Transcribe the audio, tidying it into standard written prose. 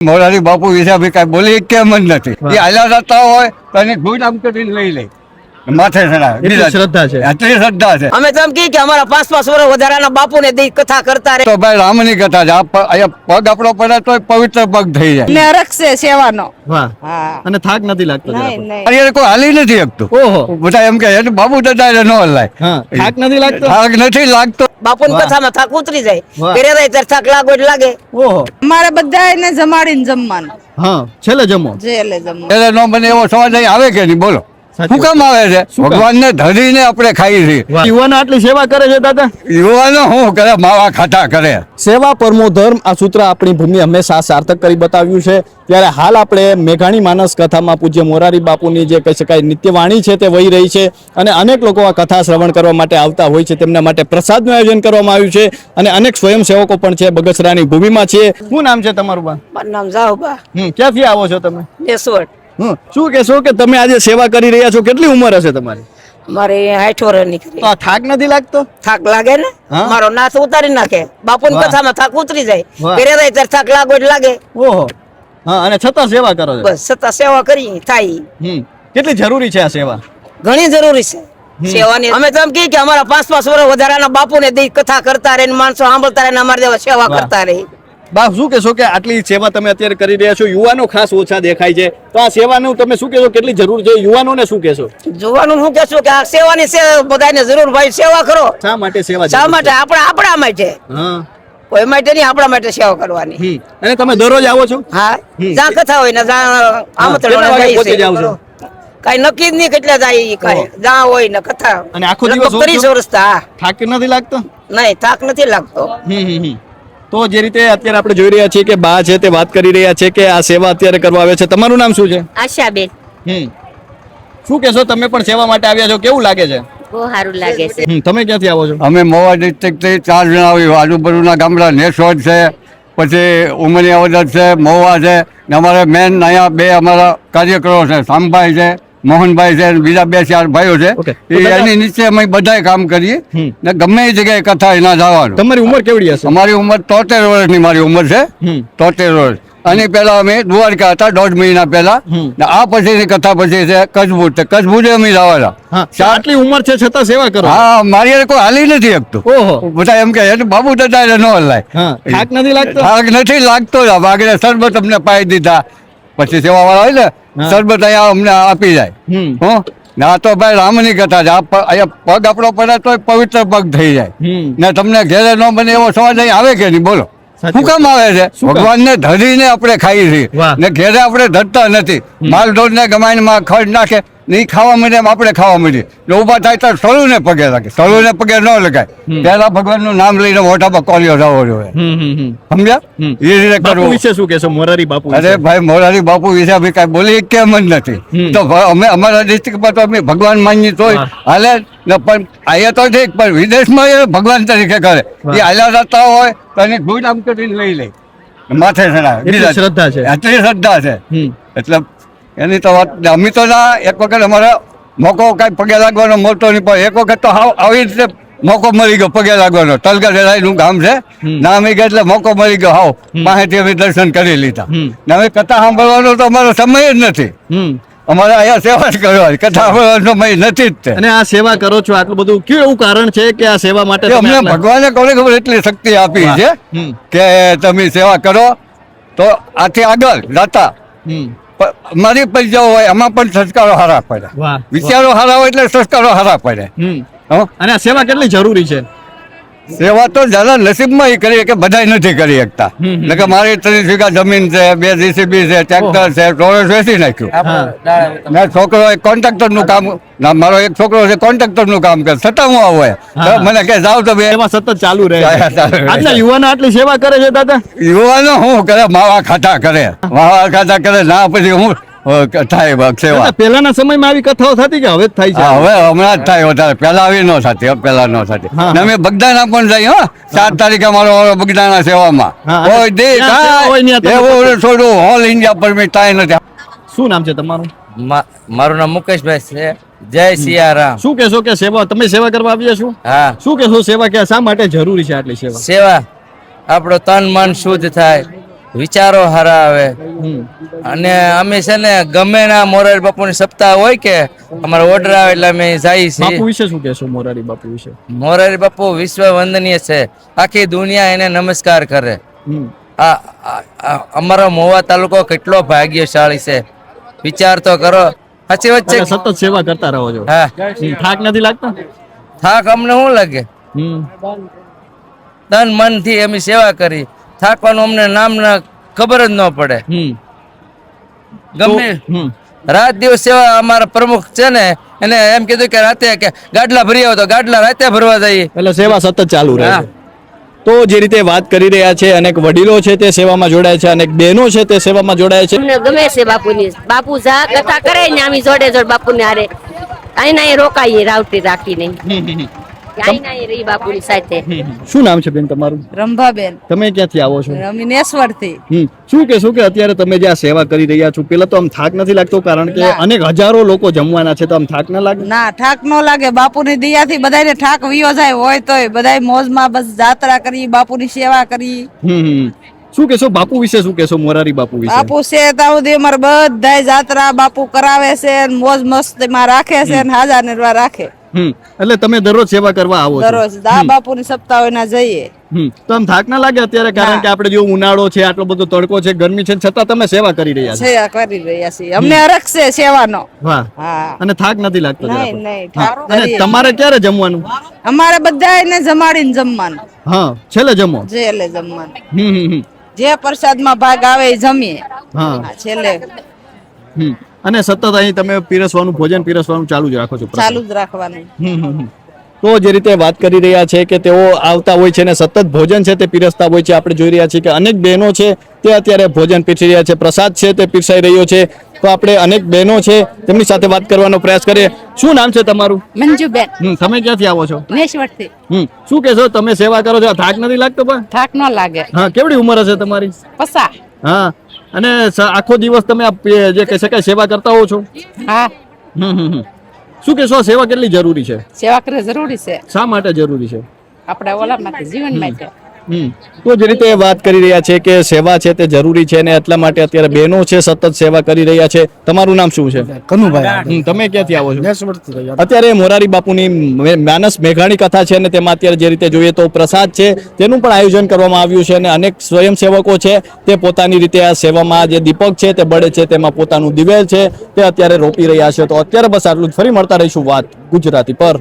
મોરારી બાપુ વિશે કઈ બોલી કેમ જ નથી. એ હાલ્યા જતા હોય તો એને ભૂલ આમ કરીને લઈ લે માથે શ્રદ્ધા છે, આટલી શ્રદ્ધા છે. અમે તો એમ કહીએ કે અમારા 5-5 વર્ષ વધારાના બાપુ ને દી કથા કરતા રહે તો ભાઈ રામની કથા છે. અહીંયા પગ આપણો પડે તો પવિત્ર પગ થઈ જાય. ને રક્ષે સેવાનો. વાહ. હા. અને થાક નથી લાગતો જરા નહીં પણ. નહીં. અહીંયા કોઈ હાલી નથી શકતું. ઓહો. બધા એમ કે બાબુ દાદા ન હલાય. હા, થાક નથી લાગતો. થાક નથી લાગતો. બાપુ ની વાહ. કથામાં થાક ઉતરી જાય. વાહ. ઘરે જાય ત્યારે થાક લાગો એટલે લાગે. ઓહો. અમારે બધા એને જમાડીને જમવાનું. હા, છેલ્લે જમો. જેલે જમવાનું. એટલે નો બને એવો સમાજ અહીં આવે કે નહીં બોલો? સાચી શું કામ આવે છે? શું કામ? ભગવાનને ધરીને આપણે ખાઈએ છીએ. વાહ. યુવાનો આટલી સેવા કરે છે દાદા. યુવાનો શું કરે? માવા ખાતા કરે. સેવા પરમો ધર્મ આ સૂત્ર આપણી ભૂમિ હંમેશા સાર્થક કરી બતાવ્યું છે. ત્યારે હાલ આપણે મેઘાણી માનસ કથામાં પૂજ્ય મોરારી બાપુની જે કહી શકાય નિત્યવાણી છે તે વહી રહી છે અને અનેક લોકો આ કથા શ્રવણ કરવા માટે આવતા હોય છે. તેમના માટે પ્રસાદનું આયોજન કરવામાં આવ્યું છે અને અનેક સ્વયંસેવકો પણ છે. બગસરાની ભૂમિમાં છે. શું નામ છે તમારું બા? મારું નામ જાહુબા ક્યાંથી આવો છો તમે? દેશવટ. શું કહેશો કે તમે આજે સેવા કરી રહ્યા છો? કેટલી ઉંમર હશે તમારી? અમારે 60 વર્ષ નીકળી. તો આ થાક નથી લાગતો? થાક લાગે ને. હા? મારો નાથ ઉતારી નાખે. બાપુ ની વાહ. કથામાં થાક ઉતરી જાય. વાહ. ઘરે જાય ત્યારે થાક લાગો એટલે લાગે. ઓહો. હા, અને છતાં સેવા કરો છો. બસ છતાં સેવા કરી થાય. કેટલી જરૂરી છે આ સેવા? ઘણી જરૂરી છે સેવાની. અમે તો એમ કહીએ કે અમારા 5-5 વર્ષ વધારાના બાપુ ને દી કથા કરતા રહે ને માણસો સાંભળતા રહે ને અમારી દેવા સેવા વાહ. કરતા રહે. બા શું કહેશો કે આટલી સેવા તમે અત્યારે કરી રહ્યા છો? યુવાનો ખાસ ઓછા દેખાય છે, તો આ સેવાનું તમે શું કહેશો? કેટલી જરૂર છે? યુવાનોને શું કહેશો? જોવાનું શું કહેશું કે આ સેવાની છે બધાને જરૂર ભાઈ સેવા કરો. શા માટે સેવા શા જરૂરી માટે? છે? આપણા માટે. હા. કોઈ માટે નહીં, આપણા માટે સેવા કરવાની. અને તમે દરરોજ આવો છો? હા, જ્યાં કથા હોય ને જ્યાં આમંત્રણ કેટલા વાગે હોય પહોંચી જાય જાઓ છો? કઈ નક્કી જ નહીં કેટલા જાય ઈ કાંઈ. જ્યાં હોય ને કથા. અને આખો દિવસ લગભગ 30 વર્ષ થયા. થાક નથી લાગતો? નહીં, થાક નથી લાગતો. તો જે રીતે અત્યારે આપણે જોઈ રહ્યા છીએ કે બા છે તે વાત કરી રહ્યા છે કે આ સેવા અત્યારે કરવા આવે છે. તમારું નામ શું છે? આશાબેન. શું કહેશો? તમે પણ સેવા માટે આવ્યા છો, કેવું લાગે છે? બહુ સારું લાગે છે. તમે ક્યાંથી આવો છો? અમે મોવા ડિસ્ટ્રિક્ટથી 4 જણા આવી. આજુબાજુના ગામડા નેસોદ છે, પછી ઉમરિયાવદર છે, મોવા છે ને અમારે મેન અહીંયા 2 અમારા કાર્યકરો છે. શામભાઈ છે, મોહનભાઈ છે, અને બીજા 2-4 ભાઈઓ છે. Okay. એની નીચે અમે બધાય કામ કરીએ ને ગમે એ જગ્યાએ કથા ના જવાનું. તમારી ઉંમર કેવડી હશે? અમારી ઉંમર 73 વર્ષની મારી ઉંમર છે. 73 વર્ષ. અને પેલા અમે દ્વારકા હતા 1.5 મહિના પહેલા. ને આ પછીની કથા પછી છે કચ્છભુજ. કચ્છભુજે અમે જવાના. હા, આટલી ઉંમર છે છતાં સેવા કરો? હા, મારી હારે કોઈ હાલી નથી શકતું. ઓહો. બધા એમ કે બાબુ દાદા ન હલાય. હા, થાક નથી લાગતો? થાક નથી લાગતો. આગળ શરબત અમને પાઈ દીધા. પછી સેવા વાળા હોય ને શરબત અહીંયા અમને આપી જાય. હો ને આ તો ભાઈ રામની કથા છે. અહીંયા પગ આપણો પડે તો પવિત્ર પગ થઈ જાય. ને તમને ઘેરે ન બને એવો સમાજ અહીં આવે કે નહીં બોલો? શું કામ આવે છે? ભગવાનને ધરીને આપણે ખાઈએ છીએ વાહ. ને ઘેરે આપણે ધરતા નથી. માલ ઢોર ને ગમાઈને માં ખડ નાખે નહીં ખાવા મળે એમ આપણે ખાવા મળીએ. એટલે ઉભા થાય તો સળું ને પગે લાગે. સળું ને પગે ન લગાય. પહેલા ભગવાનનું નામ લઈને મોઢા પર કોલિયો થવો જોઈએ. સમજ્યા? એ રીતે બાપુ કરવું. વિશે શું કહેશો? મોરારી બાપુ અરે વિશે? ભાઈ મોરારી બાપુ વિશે કઈ બોલી કેમ જ નથી. તો અમે અમારા ડિસ્ટ્રિક્ટમાં તો અમે ભગવાન માનીએ તોય હાલે ને. પણ અહીંયા તો ઠીક, પણ વિદેશમાં એ ભગવાન તરીકે કરે. એ હાલ્યા જતા હોય તો એને ભૂલ આમ કરીને લઈ લે માથે ચડાવે. એટલી શ્રદ્ધા છે. આટલી શ્રદ્ધા છે. એટલે એની તો વાત અમે તો ના એક વખત અમારે મોકો કઈ પગે લાગવાનો મળતો નહીં. પણ એક વખત તો આવી રીતે મોકો મળી ગયો પગે લાગવાનો. તલગા નું ગામ છે ના અમે ગયા એટલે મોકો મળી ગયો. હાવ પાસેથી અમે દર્શન કરી લીધા. ને અમે કથા સાંભળવાનો તો અમારો સમય જ નથી. અમારે અહીંયા સેવા જ કરવાની. કથા સાંભળવાનો સમય નથી જ તે. અને આ સેવા કરો છો આટલું બધું, કેવું કારણ છે કે આ સેવા માટે તમે અમને આટલા- ભગવાને કોને ખબર એટલી શક્તિ આપી છે કે તમે સેવા કરો તો આથી આગળ જતા મારી પૈસાઓ હોય એમાં પણ સંસ્કારો સારા પડે. વાહ. વિચારો સારા હોય એટલે સંસ્કારો સારા પડે. હો? અને આ સેવા કેટલી જરૂરી છે? સેવા તો જરા નસીબમાં કરી કે બધા નથી કરી શકતા. એટલે કે મારી 30 વીઘા જમીન છે, 2 JCB છે, ટ્રેક્ટર છે, ટોરેસ વેચી નાખ્યું. મેં છોકરો કોન્ટ્રાક્ટર નું કામ, મારો એક છોકરો છે કોન્ટ્રાક્ટર નું કામ કરે. છતાં હું આવું મને કે જાવ તમે. સેવા સતત ચાલુ રહે. ચાલુ રહે. આજના યુવાનો આટલી સેવા કરે છે દાદા? યુવાનો શું કરે? માવા ખાતા કરે. માવા ખાતા કરે ના પછી હું થાય સેવા. પહેલાના સમયમાં આવી કથાઓ થતી કે હવે જ થાય છે? હા, હવે હમણાં જ થાય વધારે. પેલા આવી ન થતી. હવે પેલા ન થતી. ને અમે બગદાણા પણ જઈએ. 7 તારીખે મારો બગદાણા સેવામાં કોઈ દે એવું થોડું ઓલ ઇન્ડિયા પરમિટ થાય નથી. શું નામ છે તમારું? મારું નામ મુકેશભાઈ છે. જય સિયારામ. શું કહેશો કે સેવા તમે સેવા કરવા આવ્યા છો? હા. શું કહેશો સેવા કે શા માટે જરૂરી છે આટલી સેવા? સેવા આપણો તન મન શુદ્ધ થાય, વિચારો સારા આવે હમ. અને અમે છે ને ગમે ના મોરારી બાપુની સપ્તાહ હોય કે અમારો ઓર્ડર આવે એટલે અમે જઈએ બાપુ છીએ. વિશે શું કહેશો મોરારી બાપુ વિશે? મોરારી બાપુ વિશ્વ વંદનીય છે, આખી દુનિયા એને નમસ્કાર કરે. હમ. અમારો મહુવા તાલુકો કેટલો ભાગ્યશાળી છે, વિચાર તો કરો. સાચી વાત છે. એટલે સતત સેવા કરતા રહો છો. હા, થાક નથી લાગતા? થાક અમને શું લાગે? હમ. તન મન થી અમે સેવા કરી, થાકવાનું અમને નામ ના ખબર જ ન પડે. હમ. ગમે હમ. રાત દિવસ સેવા. અમારા પ્રમુખ છે ને એને એમ કીધું કે રાતે કે ગાડલા ભરી આવો, તો ગાડલા રાતે ભરવા જઈએ. એટલે સેવા સતત ચાલુ રહે હા. છે. તો જે રીતે વાત કરી રહ્યા છે, અનેક વડીલો છે તે સેવામાં જોડાય છે, અનેક બહેનો છે તે સેવામાં જોડાય છે. અમને ગમે છે બાપુની. બાપુ જા કથા કરે ને અમે જોડે જોડે બાપુને હારે અહીં ના રોકાઈએ રાવટી રાખીને. અહીં ના રહી બાપુની સાથે. શું નામ છે બેન તમારું? રંભાબેન તમે ક્યાંથી આવો છો? રમીનેશ્વર થી. શું કહેશો કે અત્યારે તમે જે આ સેવા કરી રહ્યા છો, પેલા તો આમ થાક નથી લાગતો? કારણ કે ના. અનેક હજારો લોકો જમવાના છે, તો આમ થાક ના લાગે? ના ઠાક નો લાગે. બાપુની દયાથી બધાને ઠાક વિયો જાય હોય તોય બધાય મોજમાં બસ જાત્રા કરી, બાપુની સેવા કરી. શું કહેશો બાપુ વિશે? શું કહેશો મોરારી બાપુ વિશે? બાપુ છે ત્યાં સુધી અમારે બધાય જાત્રા બાપુ કરાવે છે ને મોજ મસ્તીમાં રાખે છે ને હાજર નિર્વાહ રાખે. એટલે તમે દરરોજ સેવા કરવા આવો છો? દરરોજ દા બાપુની સપ્તાહ હોય ના જઈએ. તો આમ થાક ના લાગે અત્યારે? કારણ ના. કે આપણે જો ઉનાળો છે, આટલો બધો તડકો છે, ગરમી છે, છતાં તમે સેવા કરી રહ્યા છો. સેવા કરી રહ્યા છીએ. અમને હરખ છે સેવાનો. વાહ. હા અને થાક નથી લાગતો જરા નહીં પણ? નહીં હા. ઠાક અને કરીએ. તમારે ક્યારે જમવાનું? અમારે બધાને જમાડીને જમવાનું. હા, છેલ્લે જમો. છેલ્લે જમવાનું. હમ. જે પ્રસાદમાં ભાગ આવે એ જમીએ. હા. હા, છેલ્લે અને સતત અહીં તમે પીરસવાનું, ભોજન પીરસવાનું ચાલુ જ રાખો છો? ચાલુ જ રાખવાનું. તો જે રીતે વાત કરી રહ્યા છે કે તેઓ આવતા હોય છે ને સતત ભોજન છે તે પીરસતા હોય છે. આપણે જોઈ રહ્યા છીએ કે અનેક બહેનો છે તે અત્યારે ભોજન પીરસી રહ્યા છે, પ્રસાદ છે તે પીરસાઈ રહ્યો છે. તો આપણે અનેક બહેનો છે તેમની સાથે વાત કરવાનો પ્રયાસ કરીએ. શું નામ છે તમારું? મંજુબેન તમે ક્યાંથી આવો છો? નેશવરથી. શું કહેશો? તમે સેવા કરો છો, થાક નથી લાગતો પણ? થાક ન લાગે. હા. કેવડી ઉંમર હશે તમારી? પસા. હા. અને આખો દિવસ તમે આ જે કહી શકાય સેવા કરતા હો છો? હા, શું કહેશો? આ સેવા કેટલી જરૂરી છે? સેવા કરવી જરૂરી છે શા માટે જરૂરી છે? આપણા ઓલા માટે, જીવન માટે. તો જે રીતે વાત કરી રહ્યા છે કે સેવા છે તે જરૂરી છે ને એટલા માટે અત્યારે બહેનો છે સતત સેવા કરી રહ્યા છે. તમારું નામ શું છે? કનુભાઈ. તમે ક્યાંથી આવો છો? નેસવડથી. અત્યારે મોરારી બાપુની માનસ મેઘાણી કથા છે અને તેમાં અત્યારે જે રીતે જોઈએ તો પ્રસાદ છે તેનું પણ આયોજન કરવામાં આવ્યું છે અને અનેક સ્વયંસેવકો છે તે પોતાની રીતે આ સેવામાં જે દીપક છે તે બળે છે તેમાં પોતાનું દિવેલ છે તે અત્યારે રોપી રહ્યા છે. તો અત્યારે બસ આટલું જ. ફરી મળતા રહીશું વાત ગુજરાતી પર.